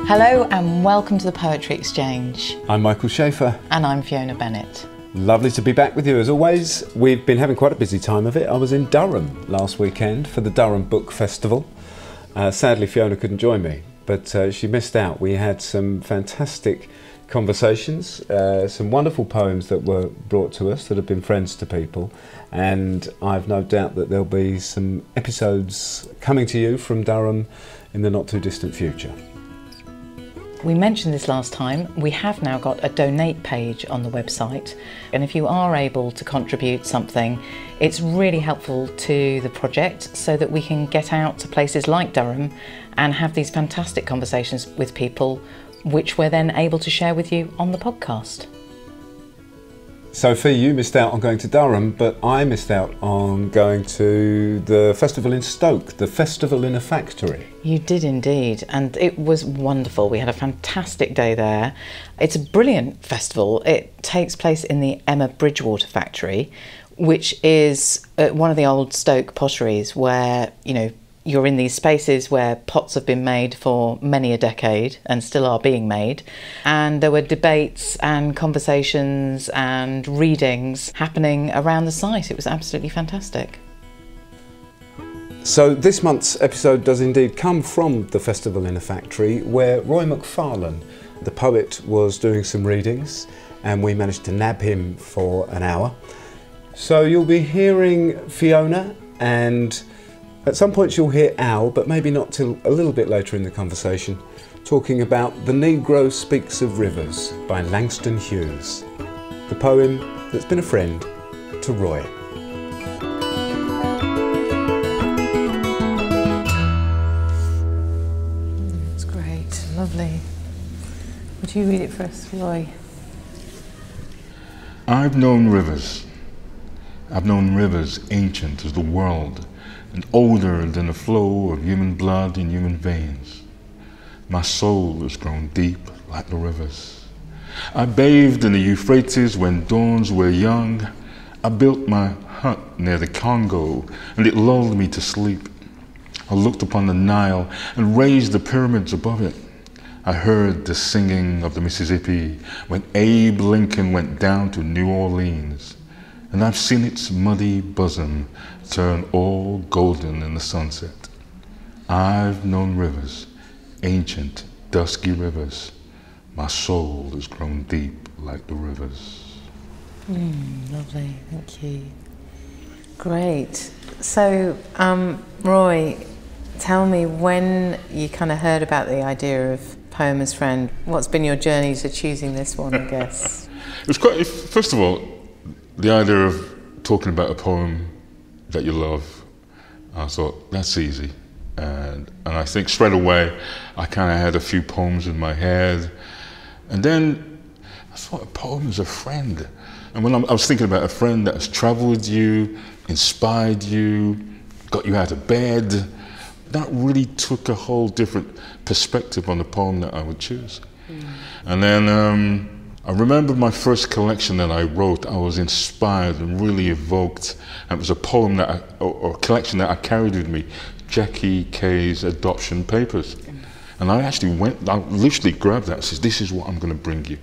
Hello and welcome to the Poetry Exchange. I'm Michael Schaefer. And I'm Fiona Bennett. Lovely to be back with you as always. We've been having quite a busy time of it. I was in Durham last weekend for the Durham Book Festival. Sadly Fiona couldn't join me, but she missed out. We had some fantastic conversations, some wonderful poems that were brought to us that have been friends to people, and I've no doubt that there'll be some episodes coming to you from Durham in the not too distant future. We mentioned this last time. We have now got a donate page on the website, and if you are able to contribute something, it's really helpful to the project so that we can get out to places like Durham and have these fantastic conversations with people, which we're then able to share with you on the podcast. Sophie, you missed out on going to Durham, but I missed out on going to the festival in Stoke, the Festival in a Factory. You did indeed, and it was wonderful. We had a fantastic day there. It's a brilliant festival. It takes place in the Emma Bridgewater factory, which is one of the old Stoke potteries where, you know, you're in these spaces where pots have been made for many a decade and still are being made. And there were debates and conversations and readings happening around the site. It was absolutely fantastic. So this month's episode does indeed come from the Festival in a Factory, where Roy Mcfarlane, the poet, was doing some readings, and we managed to nab him for an hour. So you'll be hearing Fiona, and at some point you'll hear Al, but maybe not till a little bit later in the conversation, talking about The Negro Speaks of Rivers by Langston Hughes, the poem that's been a friend to Roy. That's great, lovely. Would you read it for us, Roy? I've known rivers. I've known rivers ancient as the world, and older than the flow of human blood in human veins. My soul has grown deep like the rivers. I bathed in the Euphrates when dawns were young. I built my hut near the Congo, and it lulled me to sleep. I looked upon the Nile and raised the pyramids above it. I heard the singing of the Mississippi when Abe Lincoln went down to New Orleans. And I've seen its muddy bosom turn all golden in the sunset. I've known rivers, ancient, dusky rivers. My soul has grown deep like the rivers. Lovely, thank you. Great. So, Roy, tell me, when you kind of heard about the idea of Poem as Friend, what's been your journey to choosing this one, I guess? It was quite, first of all, the idea of talking about a poem that you love, I thought, that's easy. And I think straight away, I kind of had a few poems in my head. And then I thought, a poem is a friend. And when I was thinking about a friend that has traveled with you, inspired you, got you out of bed, that really took a whole different perspective on the poem that I would choose. And then, I remember my first collection that I wrote. I was inspired and really evoked. And it was a poem that or a collection that I carried with me, Jackie Kay's Adoption Papers. And I literally grabbed that and said, this is what I'm going to bring you.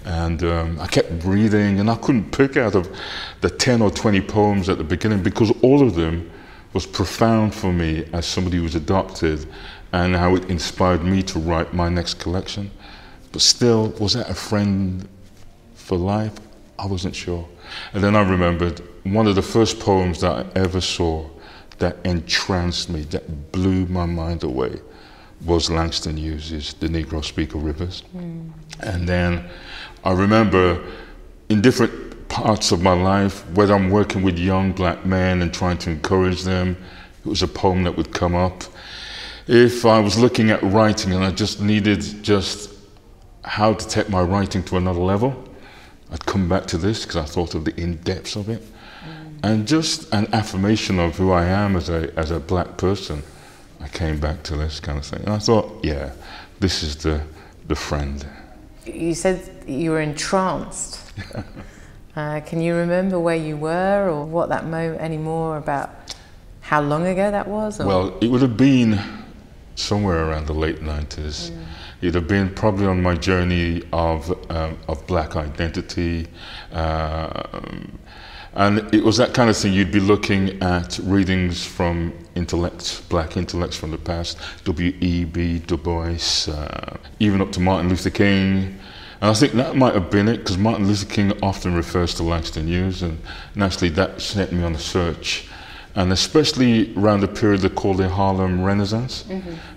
And I kept reading, and I couldn't pick out of the 10 or 20 poems at the beginning because all of them was profound for me as somebody who was adopted, and how it inspired me to write my next collection. But still, was that a friend for life? I wasn't sure. And then I remembered one of the first poems that I ever saw that entranced me, that blew my mind away, was Langston Hughes' The Negro Speaks of Rivers. And then I remember in different parts of my life, whether I'm working with young black men and trying to encourage them, it was a poem that would come up. If I was looking at writing and I just needed how to take my writing to another level, I'd come back to this because I thought of the in-depth of it. And just an affirmation of who I am as a black person, I came back to this kind of thing. And I thought, yeah, this is the friend. You said you were entranced. Can you remember where you were or what that moment, any more about how long ago that was? Or? Well, it would have been somewhere around the late 90s. It'd have been probably on my journey of black identity. And it was that kind of thing. You'd be looking at readings from black intellects from the past, W.E.B. Du Bois, even up to Martin Luther King. And I think that might have been it, because Martin Luther King often refers to Langston Hughes, and naturally that sent me on a search. And especially around the period they called the Harlem Renaissance.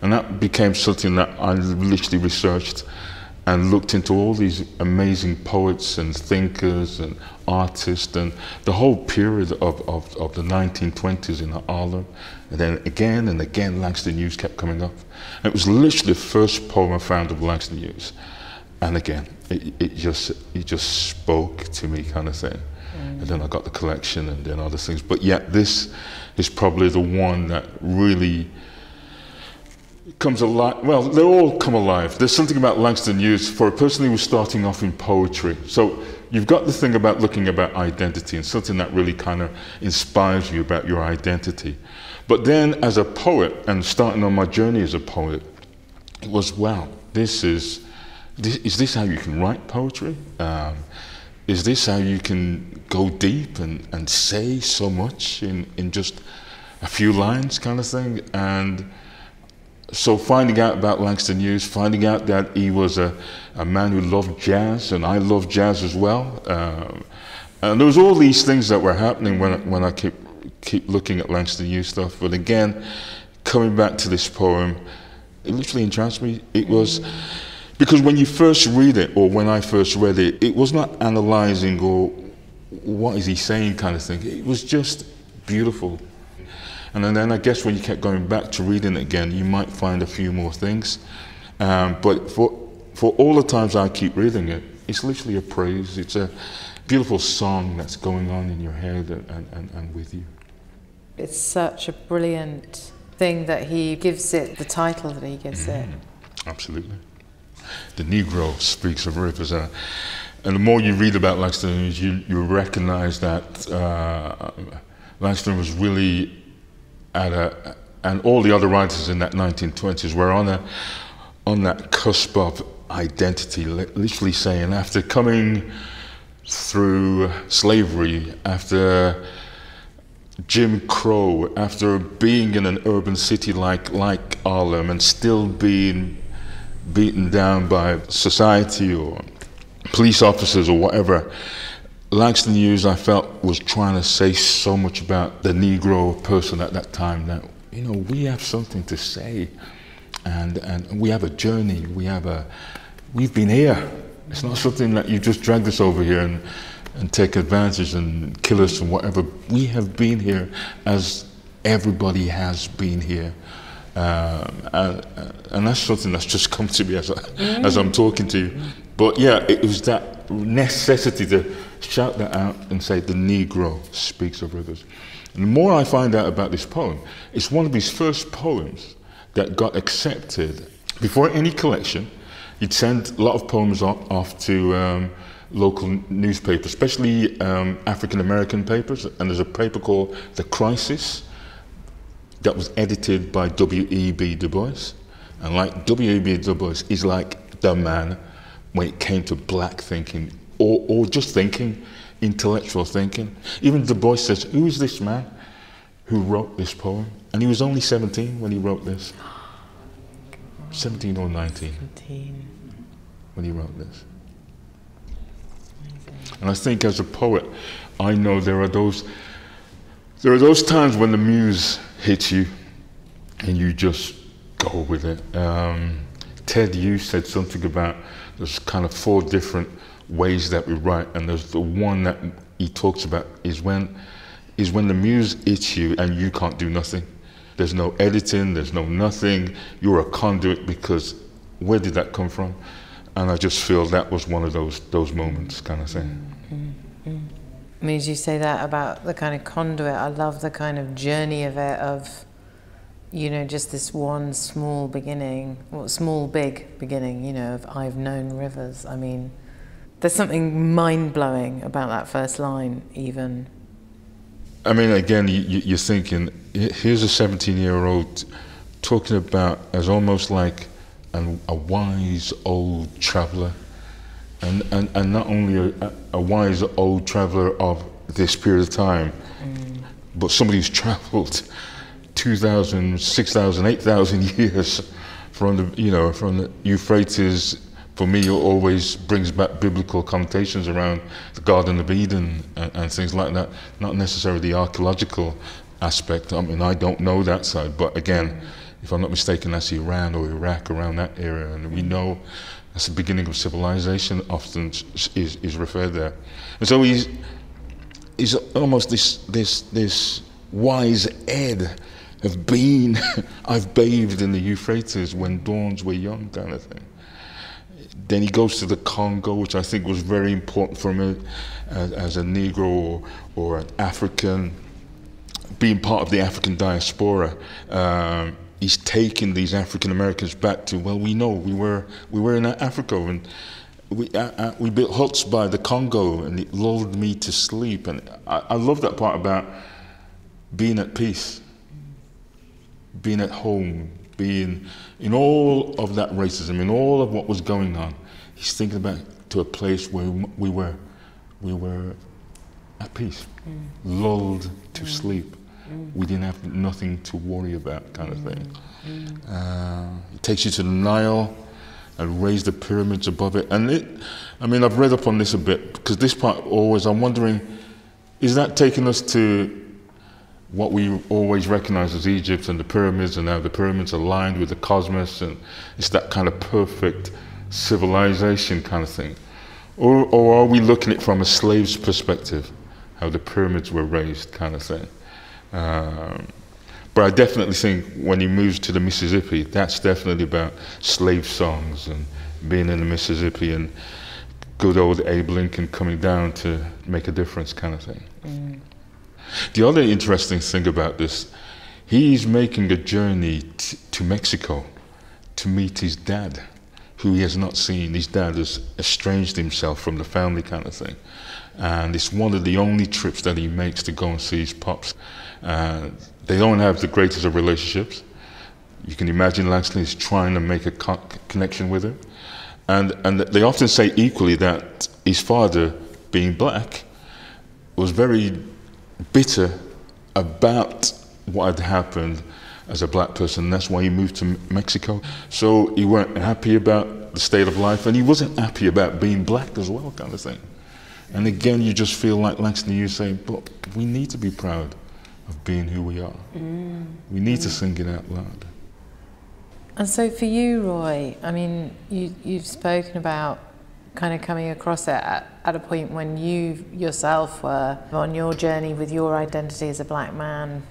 And that became something that I literally researched and looked into all these amazing poets and thinkers and artists, and the whole period of the 1920s in Harlem. And then again and again, Langston Hughes kept coming up. And it was literally the first poem I found of Langston Hughes. And again, it just spoke to me, kind of thing. And then I got the collection and then other things. But yet this is probably the one that really comes alive. Well, they all come alive. There's something about Langston Hughes for a person who was starting off in poetry. So you've got the thing about looking about identity and something that really kind of inspires you about your identity. But then as a poet, and starting on my journey as a poet, it was, wow, is this how you can write poetry? Is this how you can go deep and say so much in just a few lines, kind of thing? And so finding out about Langston Hughes, finding out that he was a man who loved jazz, and I love jazz as well. And there was all these things that were happening when I keep looking at Langston Hughes stuff. But again, coming back to this poem, it literally entranced me. It was, because when you first read it, or when I first read it, it was not analyzing or what is he saying kind of thing. It was just beautiful. And then I guess when you kept going back to reading it again, you might find a few more things. But for all the times I keep reading it, it's literally a praise. It's a beautiful song that's going on in your head and with you. It's such a brilliant thing that he gives it, the title that he gives it. Absolutely. The Negro Speaks of Rivers. And the more you read about Langston Hughes, you recognize that Langston was really and all the other writers in that 1920s were on that cusp of identity, literally saying, after coming through slavery, after Jim Crow, after being in an urban city like Harlem and still being beaten down by society or police officers or whatever, Langston Hughes, I felt, was trying to say so much about the Negro person at that time, that, you know, we have something to say, and we have a journey, we've been here. It's not something that you just dragged us over here and take advantage and kill us and whatever. We have been here as everybody has been here. And that's something that's just come to me as I'm talking to you. But yeah, it was that necessity to shout that out and say, the Negro speaks of rivers. And the more I find out about this poem, it's one of his first poems that got accepted. Before any collection, he'd send a lot of poems off to local newspapers, especially African-American papers. And there's a paper called The Crisis that was edited by W.E.B. Du Bois. And like W.E.B. Du Bois is like the man when it came to black thinking, or just thinking, intellectual thinking. Even Du Bois says, who is this man who wrote this poem? And he was only 17 when he wrote this. 17 or 19 when he wrote this. And I think as a poet, I know there are those times when the muse hits you and you just go with it. Ted Hughes said something about there's kind of 4 different ways that we write, and there's the one that he talks about is when the muse hits you and you can't do nothing. There's no editing, there's no nothing. You're a conduit, because where did that come from? And I just feel that was one of those moments, kind of thing. I mean, as you say that about the kind of conduit, I love the kind of journey of it, of, you know, just this one small beginning, or small big beginning, you know, of I've known rivers. I mean, there's something mind-blowing about that first line, even. I mean, again, you're thinking, here's a 17-year-old talking about as almost like a wise old traveller, and not only a wise old traveller of this period of time, but somebody who's travelled 2,000, 6,000, 8,000 years from the Euphrates. For me, it always brings back biblical connotations around the Garden of Eden and things like that, not necessarily the archaeological aspect. I mean, I don't know that side, but again, if I'm not mistaken, that's Iran or Iraq, around that area, and we know that's the beginning of civilization, often is referred there. And so he's almost this wise Ed of being, I've bathed in the Euphrates when dawns were young, kind of thing. Then he goes to the Congo, which I think was very important for him as a Negro or an African, being part of the African diaspora. He's taking these African Americans back to, well, we know we were in Africa, and we built huts by the Congo, and it lulled me to sleep. And I love that part about being at peace, being at home, being in all of that racism, in all of what was going on. He's thinking back to a place where we were at peace, lulled to sleep. We didn't have nothing to worry about, kind of thing. It takes you to the Nile and raise the pyramids above it. And I've read up on this a bit, because this part always, I'm wondering, is that taking us to what we always recognize as Egypt and the pyramids, and now the pyramids are lined with the cosmos, and it's that kind of perfect civilization kind of thing? Or are we looking at it from a slave's perspective, how the pyramids were raised, kind of thing? But I definitely think when he moves to the Mississippi, that's definitely about slave songs and being in the Mississippi and good old Abe Lincoln coming down to make a difference, kind of thing. The other interesting thing about this, he's making a journey to Mexico to meet his dad, who he has not seen. His dad has estranged himself from the family, kind of thing. And it's one of the only trips that he makes to go and see his pops. They don't have the greatest of relationships. You can imagine Langston is trying to make a connection with him. And they often say equally that his father, being black, was very bitter about what had happened as a black person. That's why he moved to Mexico. So he weren't happy about the state of life, and he wasn't happy about being black as well, kind of thing. And again, you just feel like Langston Hughes saying, but we need to be proud of being who we are. We need to sing it out loud. And so for you, Roy, I mean, you've spoken about kind of coming across it at a point when you yourself were on your journey with your identity as a black man.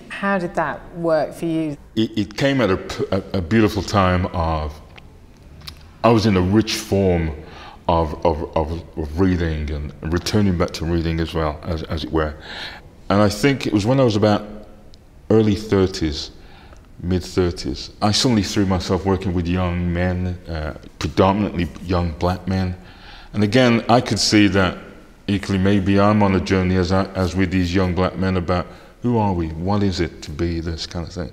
How did that work for you? It came at a beautiful time of, I was in a rich form of reading and returning back to reading as well, as it were. And I think it was when I was about early 30s, mid-30s, I suddenly threw myself working with young men, predominantly young black men. And again, I could see that equally maybe I'm on a journey as with these young black men about who are we, what is it to be, this kind of thing.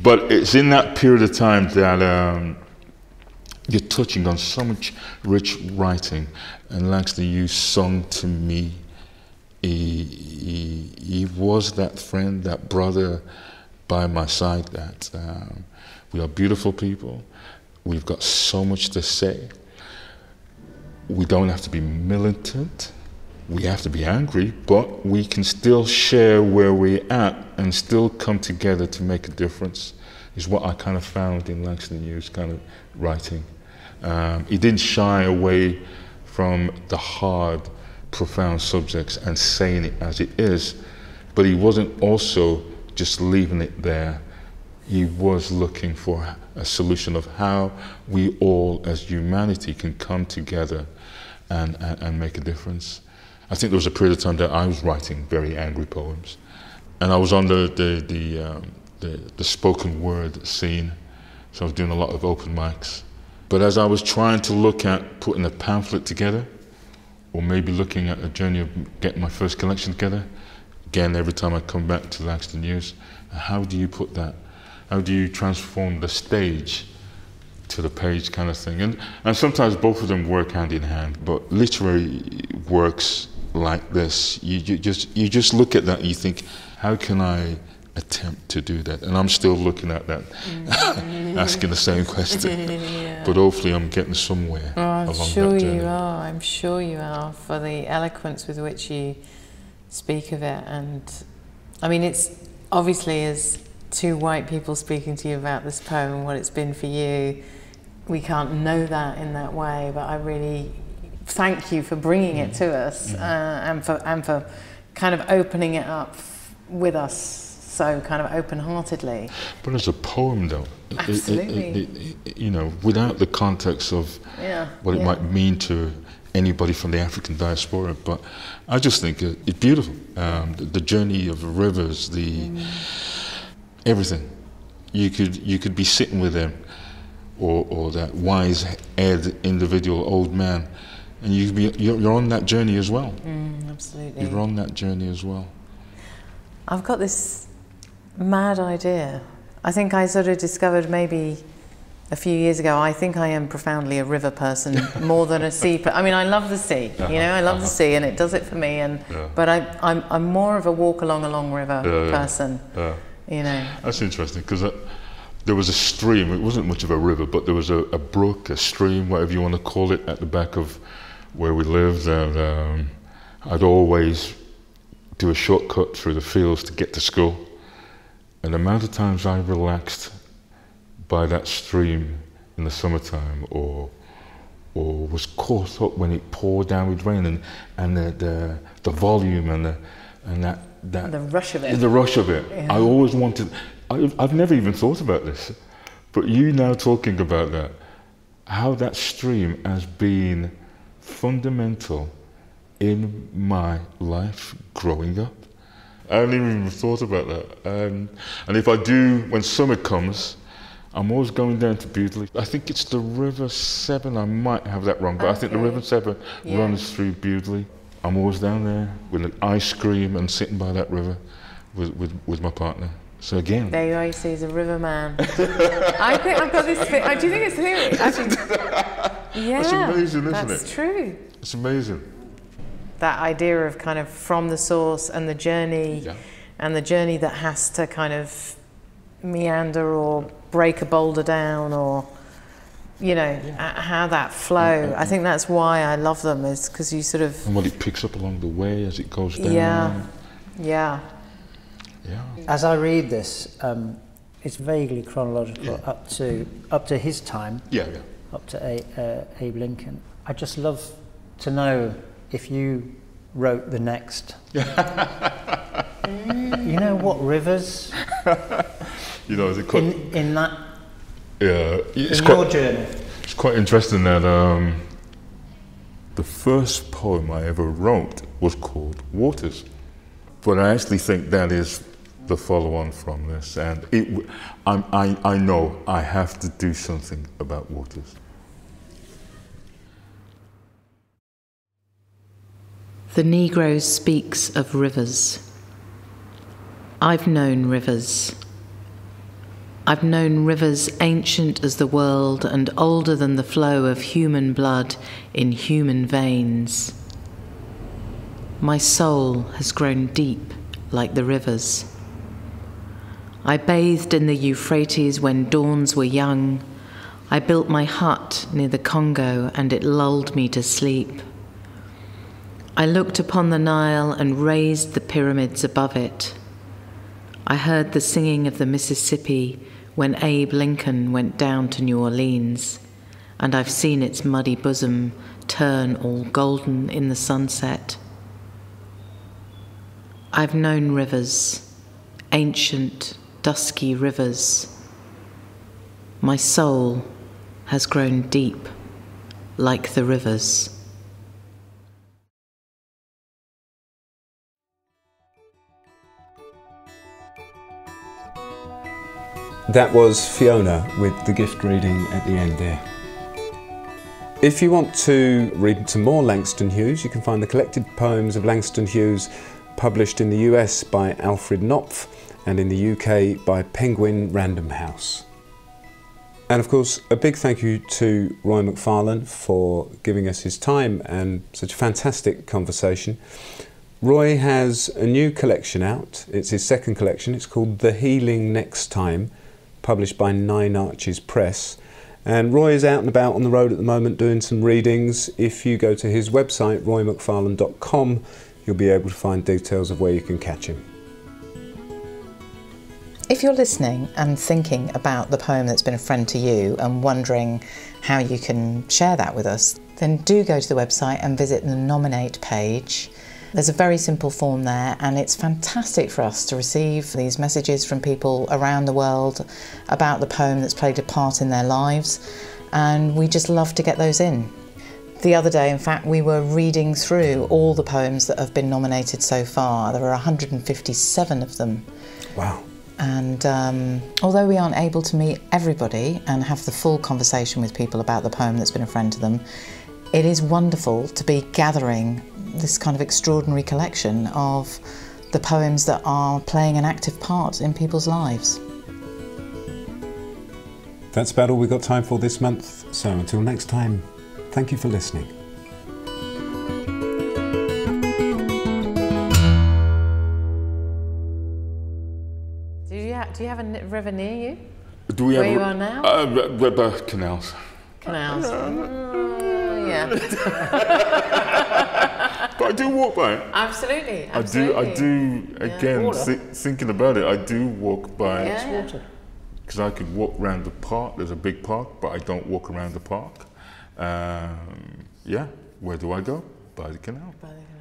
But it's in that period of time that you're touching on so much rich writing. And Langston Hughes sung to me. He was that friend, that brother by my side, that we are beautiful people. We've got so much to say. We don't have to be militant. We have to be angry, but we can still share where we're at and still come together to make a difference, is what I kind of found in Langston Hughes' kind of writing. He didn't shy away from the hard, profound subjects and saying it as it is, but he wasn't also just leaving it there. He was looking for a solution of how we all as humanity can come together and make a difference. I think there was a period of time that I was writing very angry poems, and I was on the spoken word scene, so I was doing a lot of open mics. But as I was trying to look at putting a pamphlet together, or maybe looking at a journey of getting my first collection together, again, every time I come back to Langston Hughes, how do you put that how do you transform the stage to the page kind of thing? And sometimes both of them work hand in hand, but literary works like this, you just look at that and you think, how can I attempt to do that? And I'm still looking at that, asking the same question. Yeah. But hopefully I'm getting somewhere along that journey. I'm sure you are, for the eloquence with which you speak of it. And I mean, it's obviously, as two white people speaking to you about this poem and what it's been for you, we can't know that in that way, but I really thank you for bringing it to us, and for kind of opening it up with us so kind of open-heartedly. But as a poem, though, absolutely, you know, without the context of what it might mean to anybody from the African diaspora, but I just think it's beautiful. The journey of rivers, everything. You could be sitting with them, or that wise-haired individual old man, and you're on that journey as well. Absolutely. You're on that journey as well. I've got this mad idea. I think I sort of discovered maybe a few years ago, I think I am profoundly a river person more than a sea person. I mean, I love the sea, you know, I love the sea and it does it for me, but I'm more of a walk along a long river person, you know. That's interesting, because there was a stream, it wasn't much of a river, but there was a brook, a stream, whatever you want to call it, at the back of where we lived, and I'd always do a shortcut through the fields to get to school. And the amount of times I relaxed by that stream in the summertime, or was caught up when it poured down with rain, and the volume and that the rush of it. The rush of it. Yeah. I always wanted. I've never even thought about this, but you now talking about that, how that stream has been fundamental in my life growing up. I hadn't even thought about that. And if I do, when summer comes, I'm always going down to Bewdley. I think it's the River Severn, I might have that wrong, but I think the River Severn runs through Bewdley. I'm always down there with an ice cream and sitting by that river with my partner. So again, there you are, you see, he's a river man. I think I've got this thing. Do you think it's theory? Yeah, that's amazing, isn't it? That's true. It's amazing. That idea of kind of from the source and the journey, and the journey that has to kind of meander or break a boulder down, or you know, how that flow. I think that's why I love them, is because you sort of, and what it picks up along the way as it goes down. Yeah. As I read this, it's vaguely chronological up to his time. Up to Abe Lincoln. I just love to know if you wrote the next. You know what rivers? You know, is it quite, in that? Yeah, it's in quite, your journey. It's quite interesting that the first poem I ever wrote was called Waters, but I actually think that is the follow-on from this, and I know I have to do something about waters. The Negro Speaks of Rivers. I've known rivers. I've known rivers ancient as the world and older than the flow of human blood in human veins. My soul has grown deep like the rivers. I bathed in the Euphrates when dawns were young. I built my hut near the Congo and it lulled me to sleep. I looked upon the Nile and raised the pyramids above it. I heard the singing of the Mississippi when Abe Lincoln went down to New Orleans, and I've seen its muddy bosom turn all golden in the sunset. I've known rivers, ancient, dusky rivers. My soul has grown deep like the rivers. That was Fiona with the gift reading at the end there. If you want to read some more Langston Hughes, you can find the collected poems of Langston Hughes published in the US by Alfred Knopf and in the UK by Penguin Random House. And of course, a big thank you to Roy Mcfarlane for giving us his time and such a fantastic conversation. Roy has a new collection out. It's his second collection. It's called The Healing Next Time, published by Nine Arches Press. And Roy is out and about on the road at the moment doing some readings. If you go to his website, roymcfarlane.com, you'll be able to find details of where you can catch him. If you're listening and thinking about the poem that's been a friend to you and wondering how you can share that with us, then do go to the website and visit the nominate page. There's a very simple form there, and it's fantastic for us to receive these messages from people around the world about the poem that's played a part in their lives, and we just love to get those in. The other day, in fact, we were reading through all the poems that have been nominated so far. There are 157 of them. Wow. And although we aren't able to meet everybody and have the full conversation with people about the poem that's been a friend to them, it is wonderful to be gathering this kind of extraordinary collection of the poems that are playing an active part in people's lives. That's about all we've got time for this month, so until next time, thank you for listening. Do you have a river near you? Do we Where have you are now? Canals. Canals. Yeah. But I do walk by it. Absolutely. I do. Again, thinking about it, I do walk by it. Yeah. Water. Because I could walk around the park. There's a big park, but I don't walk around the park. Yeah. Where do I go? By the canal. By the canal.